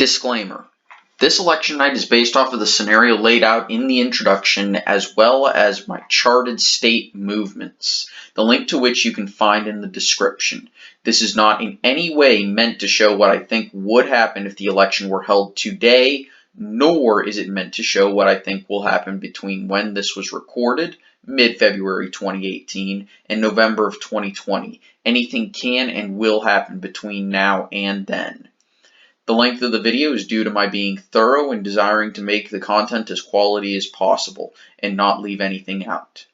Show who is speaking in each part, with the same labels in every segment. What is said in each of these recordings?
Speaker 1: Disclaimer. This election night is based off of the scenario laid out in the introduction as well as my charted state movements, the link to which you can find in the description. This is not in any way meant to show what I think would happen if the election were held today, nor is it meant to show what I think will happen between when this was recorded, mid-February 2018, and November of 2020. Anything can and will happen between now and then. The length of the video is due to my being thorough and desiring to make the content as quality as possible and not leave anything out.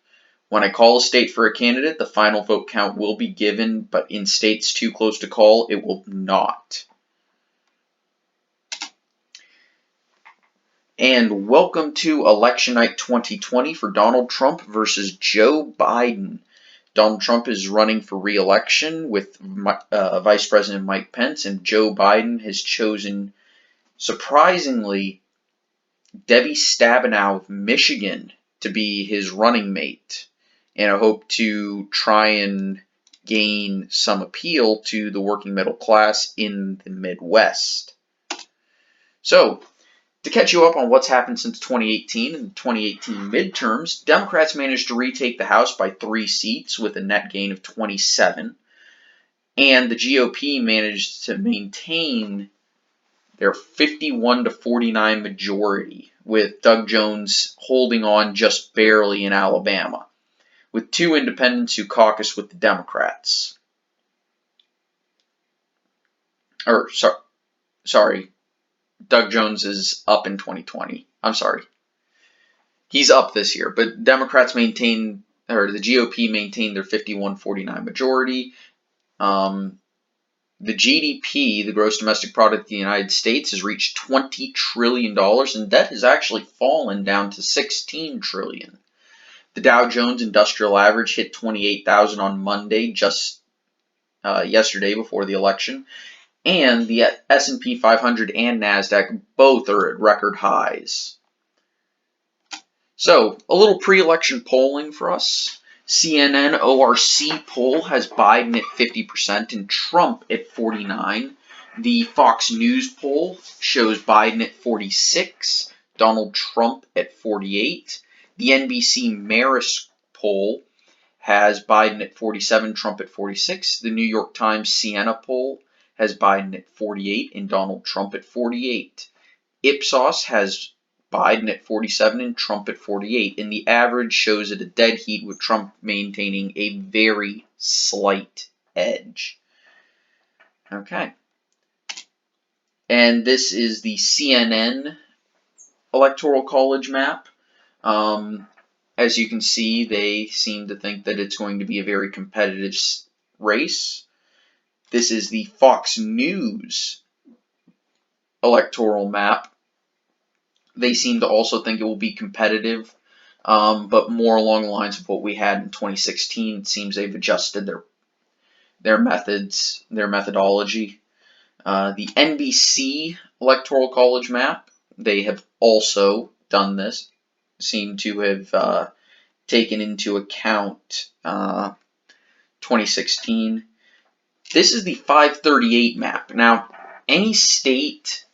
Speaker 1: When I call a state for a candidate, the final vote count will be given, but in states too close to call, it will not. And welcome to Election Night 2020 for Donald Trump versus Joe Biden. Donald Trump is running for re-election with Vice President Mike Pence, and Joe Biden has chosen, surprisingly, Debbie Stabenow of Michigan to be his running mate, in a hope to try and gain some appeal to the working middle class in the Midwest. So, to catch you up on what's happened since 2018 and the 2018 midterms, Democrats managed to retake the House by 3 seats with a net gain of 27, and the GOP managed to maintain their 51-49 majority, with Doug Jones holding on just barely in Alabama, with 2 independents who caucus with the Democrats. Doug Jones is up in 2020. I'm sorry. He's up this year, but Democrats the GOP maintained their 51-49 majority. The GDP, the gross domestic product of the United States, has reached $20 trillion, and debt has actually fallen down to $16 trillion. The Dow Jones Industrial Average hit 28,000 on Monday, just yesterday before the election. And the S&P 500 and NASDAQ both are at record highs. So, a little pre-election polling for us. CNN ORC poll has Biden at 50% and Trump at 49%. The Fox News poll shows Biden at 46%, Donald Trump at 48%. The NBC Marist poll has Biden at 47%, Trump at 46%. The New York Times Siena poll has Biden at 48% and Donald Trump at 48%. Ipsos has Biden at 47% and Trump at 48%, and the average shows it a dead heat with Trump maintaining a very slight edge. Okay. And this is the CNN Electoral College map. As you can see, they seem to think that it's going to be a very competitive race. This is the Fox News electoral map. They seem to also think it will be competitive, but more along the lines of what we had in 2016. It seems they've adjusted their methods, their methodology. The NBC Electoral College map, they have also done this, seem to have taken into account 2016. This is the 538 map. Now, any state,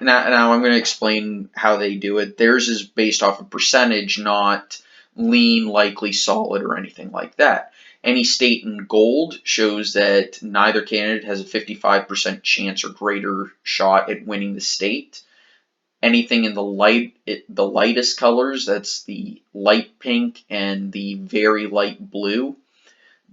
Speaker 1: now I'm going to explain how they do it. Theirs is based off of percentage, not lean, likely, solid, or anything like that. Any state in gold shows that neither candidate has a 55% chance or greater shot at winning the state. Anything in the lightest colors, that's the light pink and the very light blue,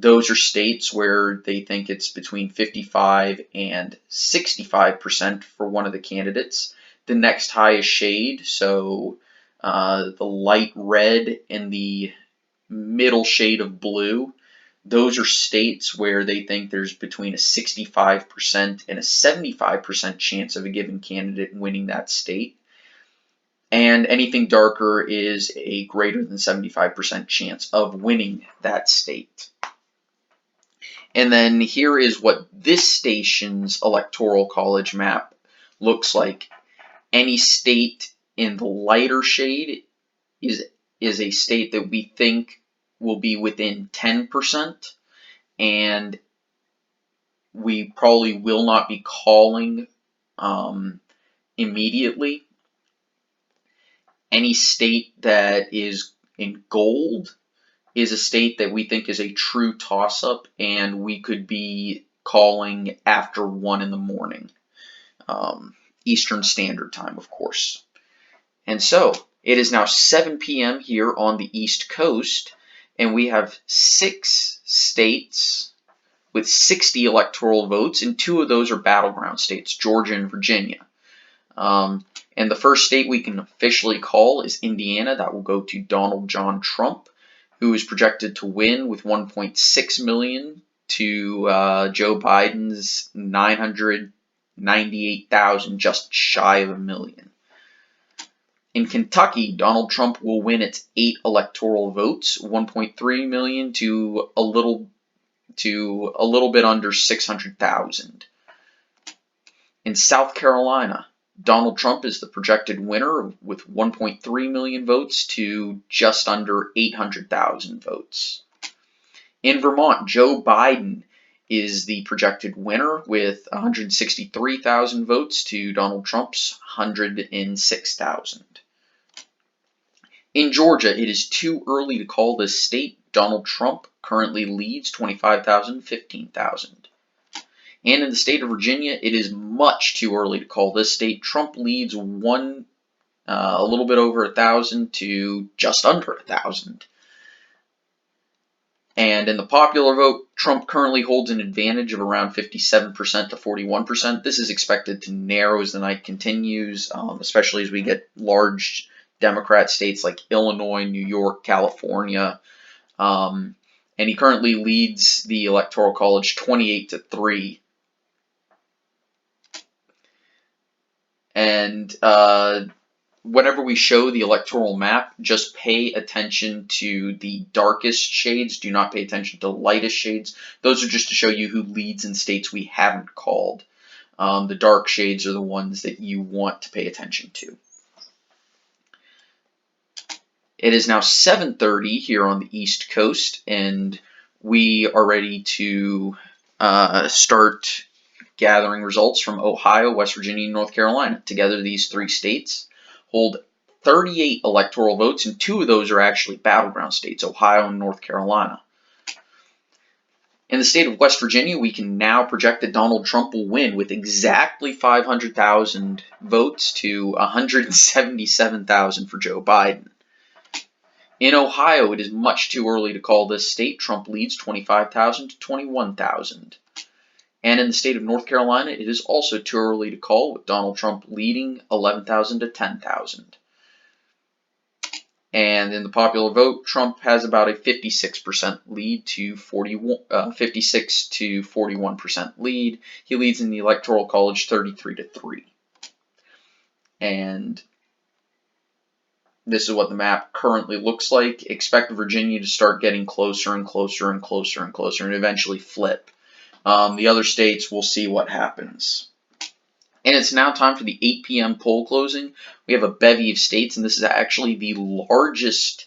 Speaker 1: those are states where they think it's between 55 and 65% for one of the candidates. The next highest shade, so the light red and the middle shade of blue, those are states where they think there's between a 65% and a 75% chance of a given candidate winning that state. And anything darker is a greater than 75% chance of winning that state. And then here is what this station's electoral college map looks like. Any state in the lighter shade is a state that we think will be within 10%, and we probably will not be calling immediately. Any state that is in gold is a state that we think is a true toss-up, and we could be calling after 1 in the morning, Eastern Standard Time, of course. And so it is now 7 p.m. here on the East Coast, and we have 6 states with 60 electoral votes, and 2 of those are battleground states, Georgia and Virginia. And the first state we can officially call is Indiana. That will go to Donald John Trump, who is projected to win with 1.6 million to Joe Biden's 998,000, just shy of a million. In Kentucky, Donald Trump will win its 8 electoral votes, 1.3 million to a little bit under 600,000. In South Carolina, Donald Trump is the projected winner with 1.3 million votes to just under 800,000 votes. In Vermont, Joe Biden is the projected winner with 163,000 votes to Donald Trump's 106,000. In Georgia, it is too early to call this state. Donald Trump currently leads 25,000, 15,000. And in the state of Virginia, it is much too early to call this state. Trump leads a little bit over 1,000 to just under 1,000. And in the popular vote, Trump currently holds an advantage of around 57% to 41%. This is expected to narrow as the night continues, especially as we get large Democrat states like Illinois, New York, California. And he currently leads the Electoral College 28-3. And whenever we show the electoral map, just pay attention to the darkest shades. Do not pay attention to the lightest shades. Those are just to show you who leads in states we haven't called. The dark shades are the ones that you want to pay attention to. It is now 7:30 here on the East Coast, and we are ready to start gathering results from Ohio, West Virginia, and North Carolina. Together, these 3 states hold 38 electoral votes, and 2 of those are actually battleground states, Ohio and North Carolina. In the state of West Virginia, we can now project that Donald Trump will win with exactly 500,000 votes to 177,000 for Joe Biden. In Ohio, it is much too early to call this state. Trump leads 25,000 to 21,000. And in the state of North Carolina, it is also too early to call, with Donald Trump leading 11,000 to 10,000. And in the popular vote, Trump has about a 56% lead to 56 to 41% lead. He leads in the Electoral College 33-3. And this is what the map currently looks like. Expect Virginia to start getting closer and closer and closer and closer and eventually flip. The other states, we'll see what happens. And it's now time for the 8 p.m. poll closing. We have a bevy of states, and this is actually the largest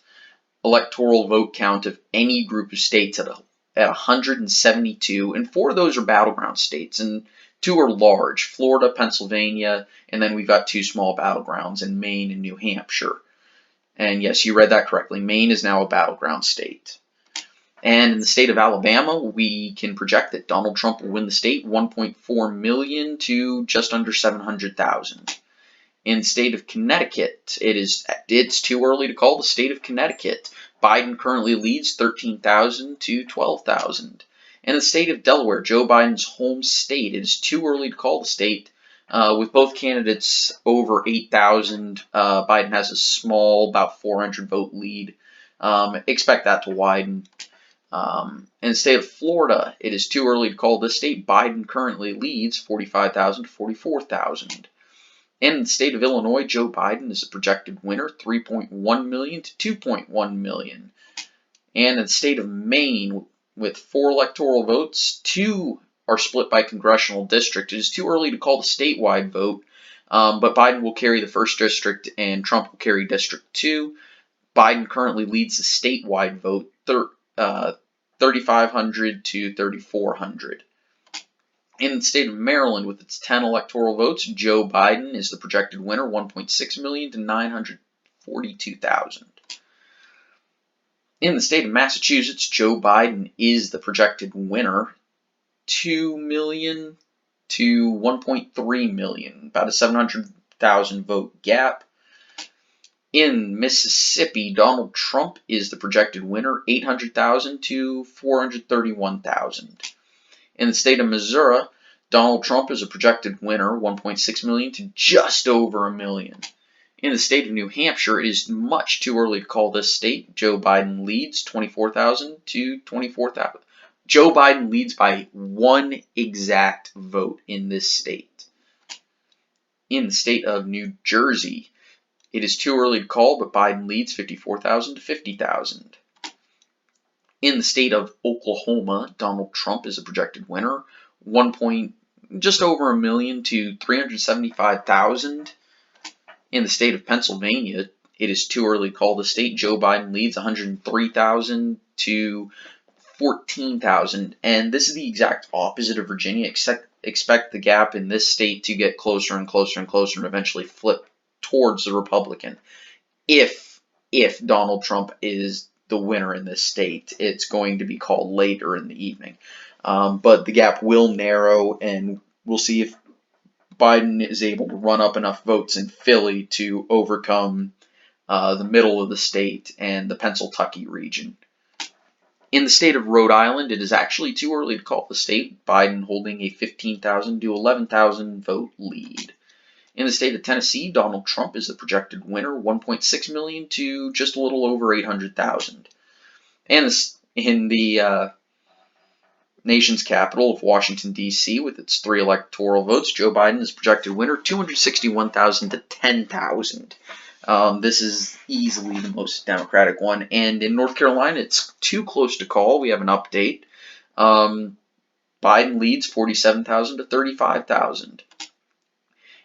Speaker 1: electoral vote count of any group of states at 172, and 4 of those are battleground states, and 2 are large, Florida, Pennsylvania, and then we've got 2 small battlegrounds in Maine and New Hampshire. And yes, you read that correctly. Maine is now a battleground state. And in the state of Alabama, we can project that Donald Trump will win the state 1.4 million to just under 700,000. In the state of Connecticut, it's too early to call the state of Connecticut. Biden currently leads 13,000 to 12,000. In the state of Delaware, Joe Biden's home state, it is too early to call the state. With both candidates over 8,000, Biden has a small, about 400 vote lead. Expect that to widen. In the state of Florida, it is too early to call this state. Biden currently leads 45,000 to 44,000. In the state of Illinois, Joe Biden is a projected winner, 3.1 million to 2.1 million. And in the state of Maine, with 4 electoral votes, 2 are split by congressional district. It is too early to call the statewide vote, but Biden will carry the 1st district and Trump will carry District 2. Biden currently leads the statewide vote, 3,500 to 3,400. In the state of Maryland, with its 10 electoral votes, Joe Biden is the projected winner, 1.6 million to 942,000. In the state of Massachusetts, Joe Biden is the projected winner, 2 million to 1.3 million, about a 700,000 vote gap. In Mississippi, Donald Trump is the projected winner, 800,000 to 431,000. In the state of Missouri, Donald Trump is a projected winner, 1.6 million to just over a million. In the state of New Hampshire, it is much too early to call this state. Joe Biden leads 24,000 to 24,000. Joe Biden leads by one exact vote in this state. In the state of New Jersey, it is too early to call, but Biden leads 54,000 to 50,000. In the state of Oklahoma, Donald Trump is a projected winner, just over a million to 375,000. In the state of Pennsylvania, it is too early to call the state. Joe Biden leads 103,000 to 14,000, and this is the exact opposite of Virginia. Expect the gap in this state to get closer and closer and closer and eventually flip towards the Republican. If Donald Trump is the winner in this state, it's going to be called later in the evening. But the gap will narrow, and we'll see if Biden is able to run up enough votes in Philly to overcome the middle of the state and the Pennsylvania region. In the state of Rhode Island, it is actually too early to call the state, Biden holding a 15,000 to 11,000 vote lead. In the state of Tennessee, Donald Trump is the projected winner, 1.6 million to just a little over 800,000. And in the nation's capital of Washington, D.C., with its 3 electoral votes, Joe Biden is projected winner, 261,000 to 10,000. This is easily the most Democratic one. And in North Carolina, it's too close to call. We have an update. Biden leads 47,000 to 35,000.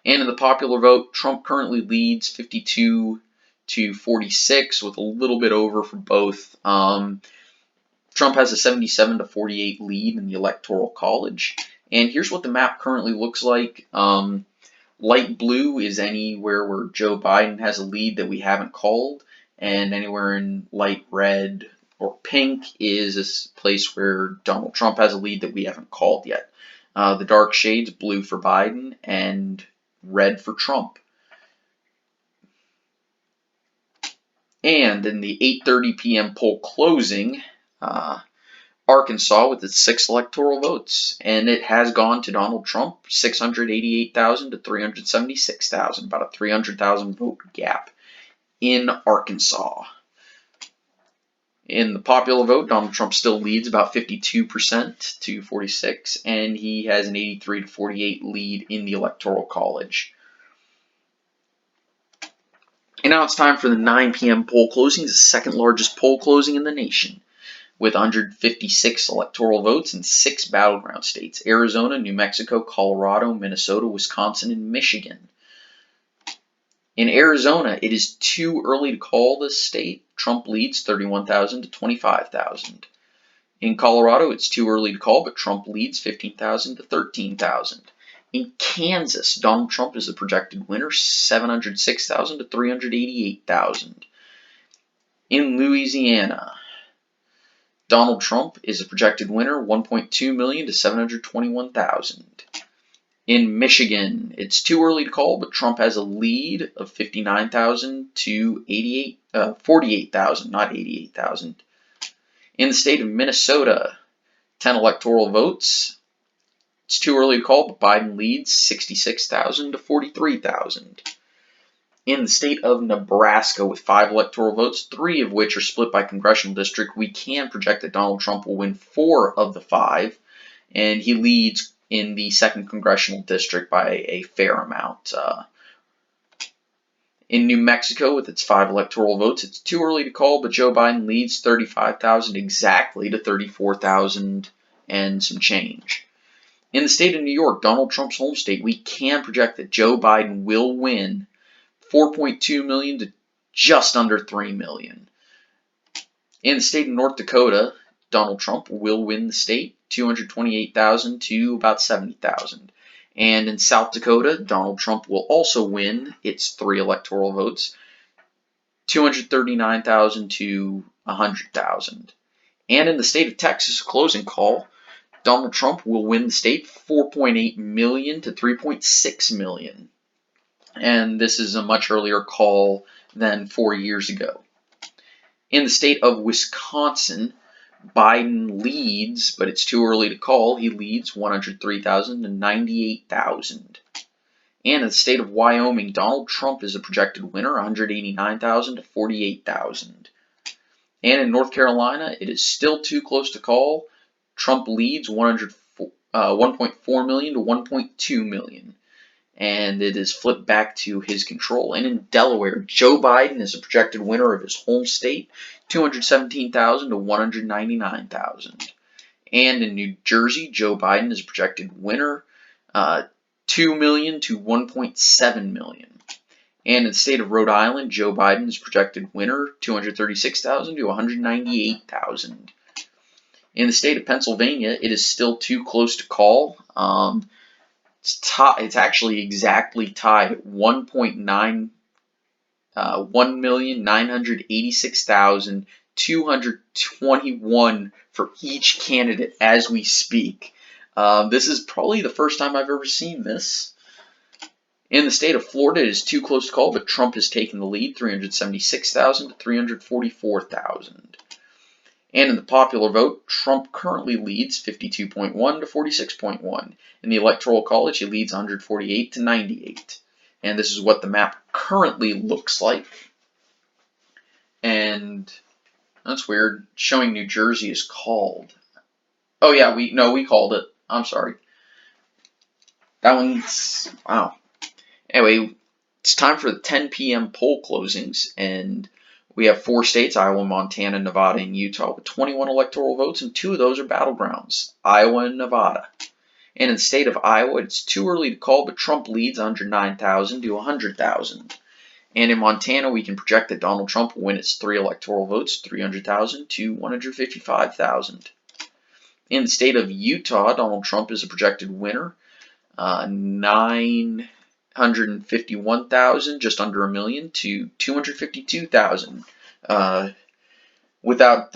Speaker 1: And in the popular vote, Trump currently leads 52 to 46, with a little bit over for both. Trump has a 77 to 48 lead in the Electoral College. And here's what the map currently looks like. Light blue is anywhere where Joe Biden has a lead that we haven't called, and anywhere in light red or pink is a place where Donald Trump has a lead that we haven't called yet. The dark shades, blue for Biden and red for Trump. And in the 8:30 p.m. poll closing, Arkansas with its 6 electoral votes, and it has gone to Donald Trump, 688,000 to 376,000, about a 300,000 vote gap in Arkansas. In the popular vote, Donald Trump still leads about 52% to 46, and he has an 83 to 48 lead in the Electoral College. And now it's time for the 9 p.m. poll closing, the second largest poll closing in the nation, with 156 electoral votes in 6 battleground states: Arizona, New Mexico, Colorado, Minnesota, Wisconsin, and Michigan. In Arizona, it is too early to call this state. Trump leads 31,000 to 25,000. In Colorado, it's too early to call, but Trump leads 15,000 to 13,000. In Kansas, Donald Trump is the projected winner, 706,000 to 388,000. In Louisiana, Donald Trump is a projected winner, 1.2 million to 721,000. In Michigan, it's too early to call, but Trump has a lead of 59,000 to 48,000, not 88,000. In the state of Minnesota, 10 electoral votes. It's too early to call, but Biden leads 66,000 to 43,000. In the state of Nebraska, with 5 electoral votes, 3 of which are split by congressional district, we can project that Donald Trump will win 4 of the 5, and he leads in the 2nd congressional district by a fair amount. In New Mexico, with its 5 electoral votes, it's too early to call, but Joe Biden leads 35,000 exactly to 34,000 and some change. In the state of New York, Donald Trump's home state, we can project that Joe Biden will win 4.2 million to just under 3 million. In the state of North Dakota, Donald Trump will win the state, 228,000 to about 70,000. And in South Dakota, Donald Trump will also win its 3 electoral votes, 239,000 to 100,000. And in the state of Texas, closing call, Donald Trump will win the state 4.8 million to 3.6 million. And this is a much earlier call than 4 years ago. In the state of Wisconsin, Biden leads, but it's too early to call. He leads 103,000 to 98,000. And in the state of Wyoming, Donald Trump is a projected winner, 189,000 to 48,000. And in North Carolina, it is still too close to call. Trump leads 1.4 million to 1.2 million. And it is flipped back to his control. And in Delaware, Joe Biden is a projected winner of his home state, 217,000 to 199,000. And in New Jersey, Joe Biden is a projected winner, 2 million to 1.7 million. And in the state of Rhode Island, Joe Biden is projected winner, 236,000 to 198,000. In the state of Pennsylvania, it is still too close to call. It's actually exactly tied at 1,986,221 for each candidate as we speak. This is probably the first time I've ever seen this. In the state of Florida, it is too close to call, but Trump has taken the lead, 376,000 to 344,000. And in the popular vote, Trump currently leads 52.1 to 46.1. In the Electoral College, he leads 148 to 98. And this is what the map currently looks like. And that's weird. Showing New Jersey is called. Oh yeah, we called it. I'm sorry. That one's, wow. Anyway, it's time for the 10 p.m. poll closings, and we have 4 states, Iowa, Montana, Nevada, and Utah, with 21 electoral votes, and 2 of those are battlegrounds, Iowa and Nevada. And in the state of Iowa, it's too early to call, but Trump leads 109,000 to 100,000. And in Montana, we can project that Donald Trump will win its 3 electoral votes, 300,000 to 155,000. In the state of Utah, Donald Trump is a projected winner, 951,000, just under a million, to 252,000. Without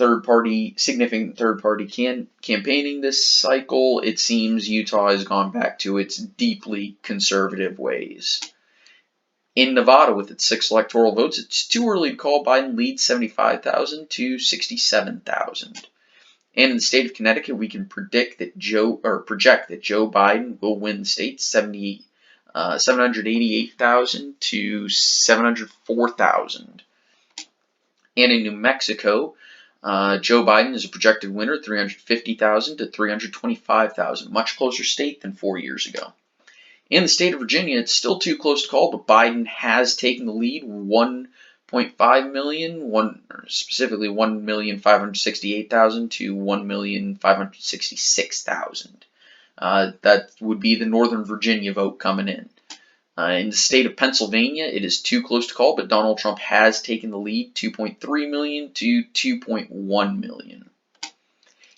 Speaker 1: significant third-party campaigning this cycle, it seems Utah has gone back to its deeply conservative ways. In Nevada, with its 6 electoral votes, it's too early to call. Biden leads 75,000 to 67,000. And in the state of Connecticut, we can project that Joe Biden will win the state, 788,000 to 704,000. And in New Mexico, Joe Biden is a projected winner, 350,000 to 325,000, much closer state than 4 years ago. In the state of Virginia, it's still too close to call, but Biden has taken the lead, 1.5 million, specifically 1,568,000 to 1,566,000. That would be the Northern Virginia vote coming in. In the state of Pennsylvania, it is too close to call, but Donald Trump has taken the lead, 2.3 million to 2.1 million.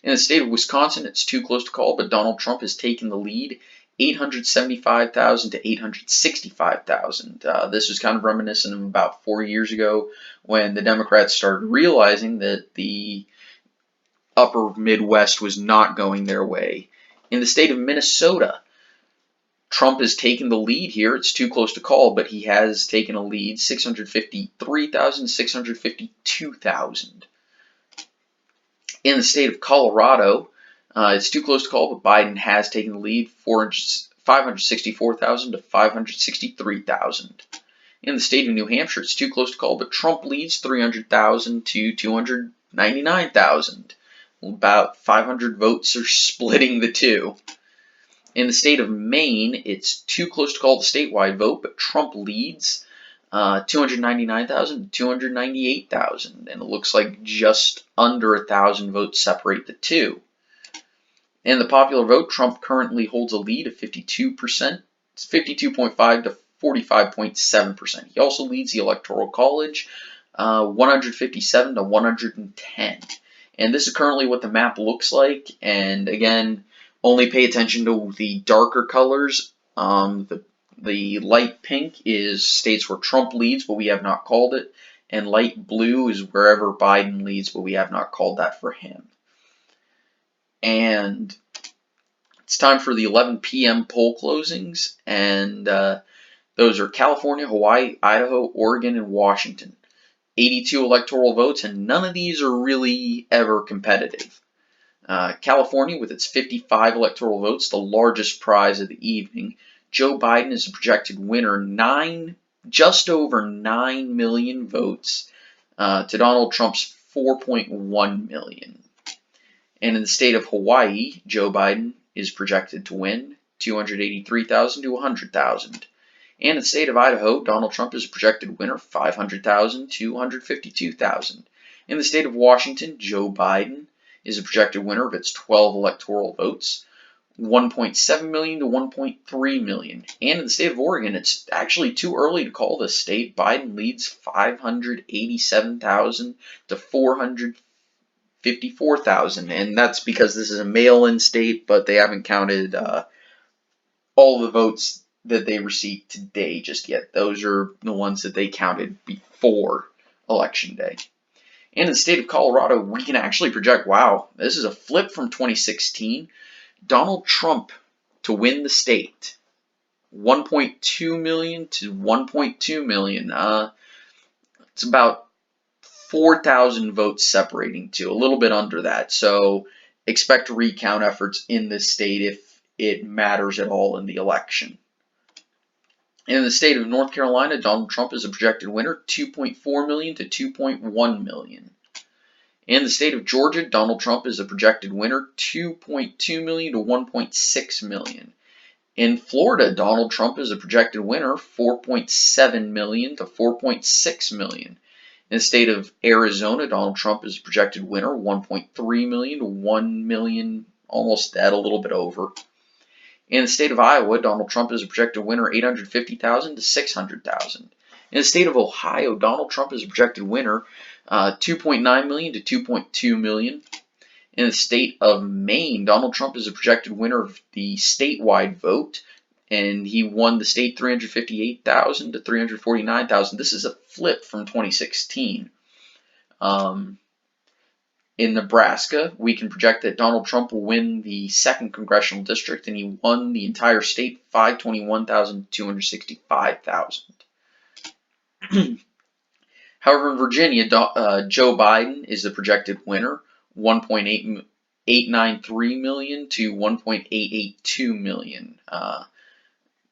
Speaker 1: In the state of Wisconsin, it's too close to call, but Donald Trump has taken the lead, 875,000 to 865,000. This was kind of reminiscent of about 4 years ago when the Democrats started realizing that the upper Midwest was not going their way. In the state of Minnesota, Trump has taken the lead here. It's too close to call, but he has taken a lead, 653,000, 652,000. In the state of Colorado, it's too close to call, but Biden has taken the lead, 564,000 to 563,000. In the state of New Hampshire, it's too close to call, but Trump leads 300,000 to 299,000. About 500 votes are splitting the two. In the state of Maine, it's too close to call the statewide vote, but Trump leads 299,000 to 298,000, and it looks like just under 1,000 votes separate the two. In the popular vote, Trump currently holds a lead of 52%, it's 52.5 to 45.7%. He also leads the Electoral College, 157 to 110. And this is currently what the map looks like. And again, only pay attention to the darker colors. The light pink is states where Trump leads, but we have not called it. And light blue is wherever Biden leads, but we have not called that for him. And it's time for the 11 p.m. poll closings. And those are California, Hawaii, Idaho, Oregon, and Washington. 82 electoral votes, and none of these are really ever competitive. California, with its 55 electoral votes, the largest prize of the evening. Joe Biden is a projected winner, just over 9 million votes to Donald Trump's 4.1 million. And in the state of Hawaii, Joe Biden is projected to win 283,000 to 100,000. And in the state of Idaho, Donald Trump is a projected winner, 500,000 to 152,000. In the state of Washington, Joe Biden is a projected winner of its 12 electoral votes, 1.7 million to 1.3 million. And in the state of Oregon, it's actually too early to call this state. Biden leads 587,000 to 454,000. And that's because this is a mail-in state, but they haven't counted all the votes that they received today just yet. Those are the ones that they counted before Election Day. And in the state of Colorado, we can actually project, wow, this is a flip from 2016. Donald Trump to win the state. 1.2 million to 1.2 million. It's about 4,000 votes separating to, a little bit under that. So expect recount efforts in this state if it matters at all in the election. In the state of North Carolina, Donald Trump is a projected winner, 2.4 million to 2.1 million. In the state of Georgia, Donald Trump is a projected winner, 2.2 million to 1.6 million. In Florida, Donald Trump is a projected winner, 4.7 million to 4.6 million. In the state of Arizona, Donald Trump is a projected winner, 1.3 million to 1 million, almost that, a little bit over. In the state of Iowa, Donald Trump is a projected winner, 850,000 to 600,000. In the state of Ohio, Donald Trump is a projected winner, 2.9 million to 2.2 million. In the state of Maine, Donald Trump is a projected winner of the statewide vote, and he won the state 358,000 to 349,000. This is a flip from 2016. In Nebraska, we can project that Donald Trump will win the 2nd congressional district, and he won the entire state, 521,000 to 265,000. However, in Virginia, Joe Biden is the projected winner, 1.893 million to 1.882 million.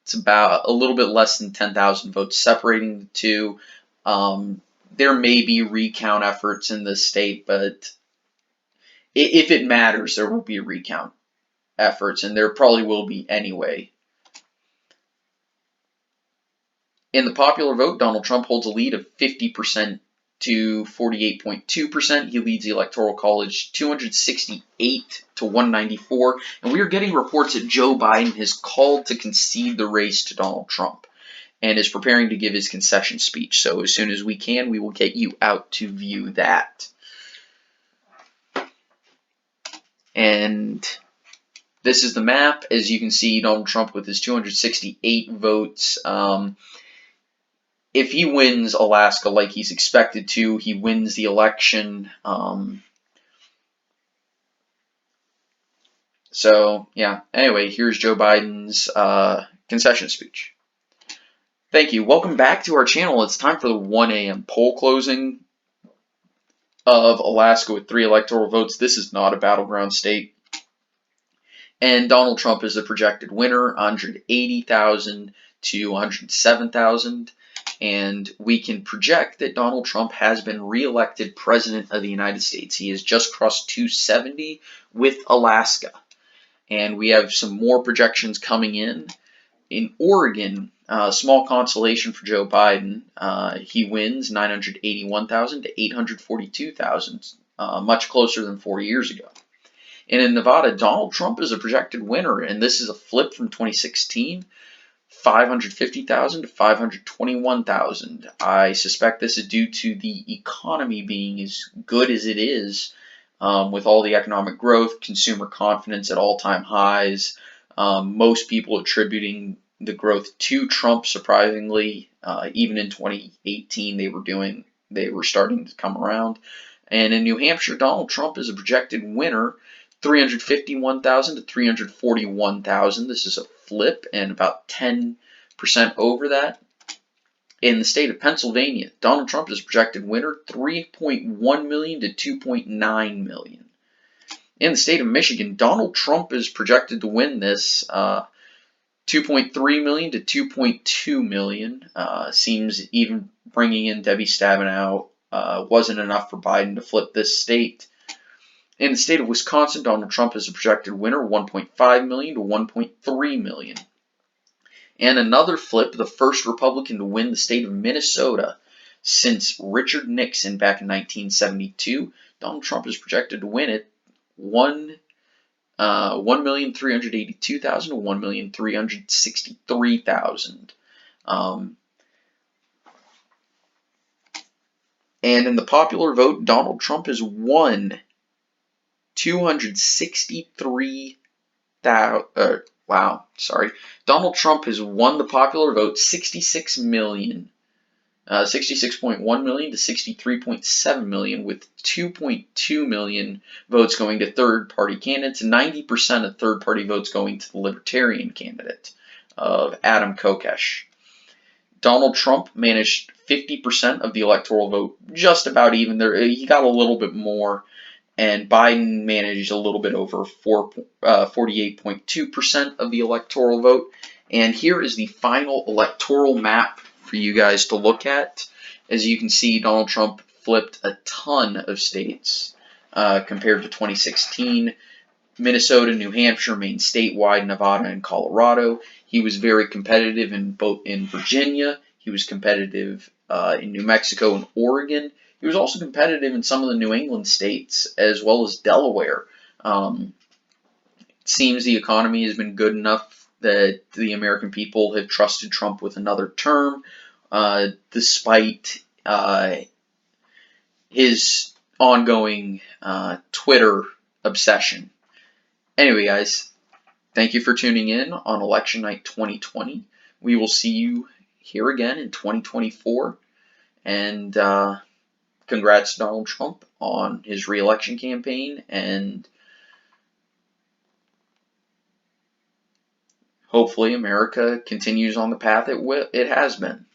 Speaker 1: It's about a little bit less than 10,000 votes separating the two. There may be recount efforts in this state, but if it matters, there will be recount efforts, and there probably will be anyway. In the popular vote, Donald Trump holds a lead of 50% to 48.2%. He leads the Electoral College 268 to 194. And we are getting reports that Joe Biden has called to concede the race to Donald Trump and is preparing to give his concession speech. So as soon as we can, we will get you out to view that. And this is the map. As you can see, Donald Trump with his 268 votes. If he wins Alaska like he's expected to, he wins the election. So, yeah. Anyway, here's Joe Biden's concession speech. Thank you. Welcome back to our channel. It's time for the 1 a.m. poll closing of Alaska with 3 electoral votes. This is not a battleground state. And Donald Trump is the projected winner, 180,000 to 107,000. And we can project that Donald Trump has been reelected President of the United States. He has just crossed 270 with Alaska. And we have some more projections coming in. In Oregon, small consolation for Joe Biden. He wins 981,000 to 842,000, much closer than 4 years ago. And in Nevada, Donald Trump is a projected winner, and this is a flip from 2016, 550,000 to 521,000. I suspect this is due to the economy being as good as it is. with all the economic growth, consumer confidence at all-time highs. Most people attributing the growth to Trump, surprisingly. Even in 2018, they were starting to come around. And in New Hampshire, Donald Trump is a projected winner, 351,000 to 341,000. This is a flip and about 10% over that. In the state of Pennsylvania, Donald Trump is a projected winner, 3.1 million to 2.9 million. In the state of Michigan, Donald Trump is projected to win this, 2.3 million to 2.2 million. Seems even bringing in Debbie Stabenow wasn't enough for Biden to flip this state. In the state of Wisconsin, Donald Trump is a projected winner, 1.5 million to 1.3 million. And another flip, the first Republican to win the state of Minnesota since Richard Nixon back in 1972. Donald Trump is projected to win it, 1,382,000 to 1,363,000. And in the popular vote, Donald Trump has won 263,000. Donald Trump has won the popular vote 66.1 million to 63.7 million, with 2.2 million votes going to third-party candidates, and 90% of third-party votes going to the Libertarian candidate of Adam Kokesh. Donald Trump managed 50% of the electoral vote, just about even. There, he got a little bit more, and Biden managed a little bit over 48.2% of the electoral vote. And here is the final electoral map for you guys to look at. As you can see, Donald Trump flipped a ton of states compared to 2016. Minnesota, New Hampshire, Maine statewide, Nevada, and Colorado. He was very competitive in Virginia. He was competitive in New Mexico and Oregon. He was also competitive in some of the New England states, as well as Delaware. It seems the economy has been good enough that the American people have trusted Trump with another term, despite his ongoing Twitter obsession. Anyway, guys, thank you for tuning in on Election Night 2020. We will see you here again in 2024. And congrats to Donald Trump on his re-election campaign, and hopefully America continues on the path it has been.